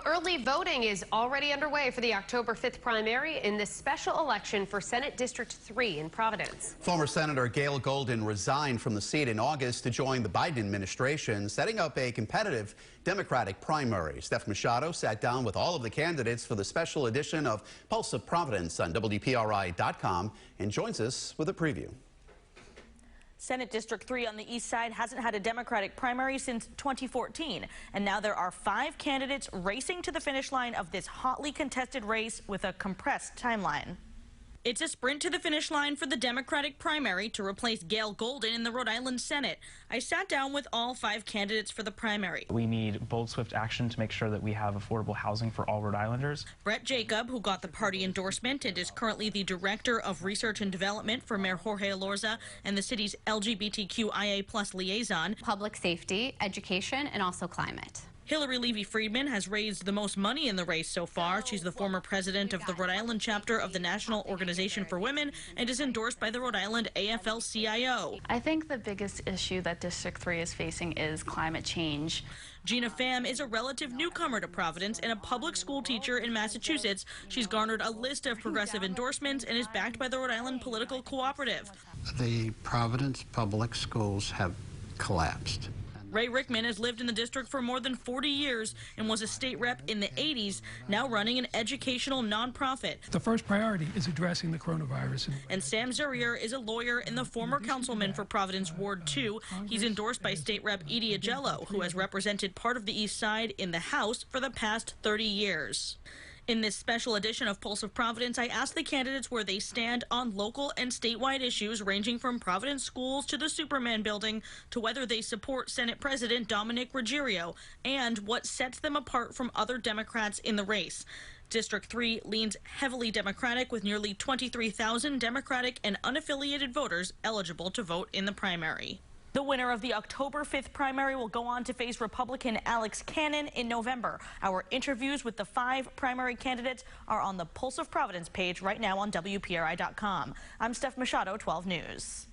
Well, early voting is already underway for the October 5th primary in this special election for Senate District 3 in Providence. Former Senator Gail Golden resigned from the seat in August to join the Biden administration, setting up a competitive Democratic primary. Steph Machado sat down with all of the candidates for the special edition of Pulse of Providence on WPRI.com and joins us with a preview. Senate District 3 on the east side hasn't had a Democratic primary since 2014, and now there are 5 candidates racing to the finish line of this hotly contested race with a compressed timeline. It's a sprint to the finish line for the Democratic primary to replace Gail Golden in the Rhode Island Senate. I sat down with all 5 candidates for the primary. We need bold, swift action to make sure that we have affordable housing for all Rhode Islanders. Brett Jacob, who got the party endorsement and is currently the Director of Research and Development for Mayor Jorge Elorza and the city's LGBTQIA+ liaison. Public safety, education, and also climate. Hillary Levy-Friedman has raised the most money in the race so far. She's the former president of the Rhode Island chapter of the National Organization for Women and is endorsed by the Rhode Island AFL-CIO. I think the biggest issue that District 3 is facing is climate change. Gina Pham is a relative newcomer to Providence and a public school teacher in Massachusetts. She's garnered a list of progressive endorsements and is backed by the Rhode Island Political Cooperative. The Providence public schools have collapsed. Ray Rickman has lived in the district for more than 40 years and was a state rep in the 80s, now running an educational nonprofit. The first priority is addressing the coronavirus. And Sam Zurier is a lawyer and the former councilman for Providence Ward 2. He's endorsed by State Rep Edie Agello, who has represented part of the East Side in the House for the past 30 years. In this special edition of Pulse of Providence, I asked the candidates where they stand on local and statewide issues ranging from Providence schools to the Superman building to whether they support Senate President Dominic Ruggiero and what sets them apart from other Democrats in the race. District 3 leans heavily Democratic with nearly 23,000 Democratic and unaffiliated voters eligible to vote in the primary. The winner of the October 5th primary will go on to face Republican Alex Cannon in November. Our interviews with the 5 primary candidates are on the Pulse of Providence page right now on WPRI.com. I'm Steph Machado, 12 News.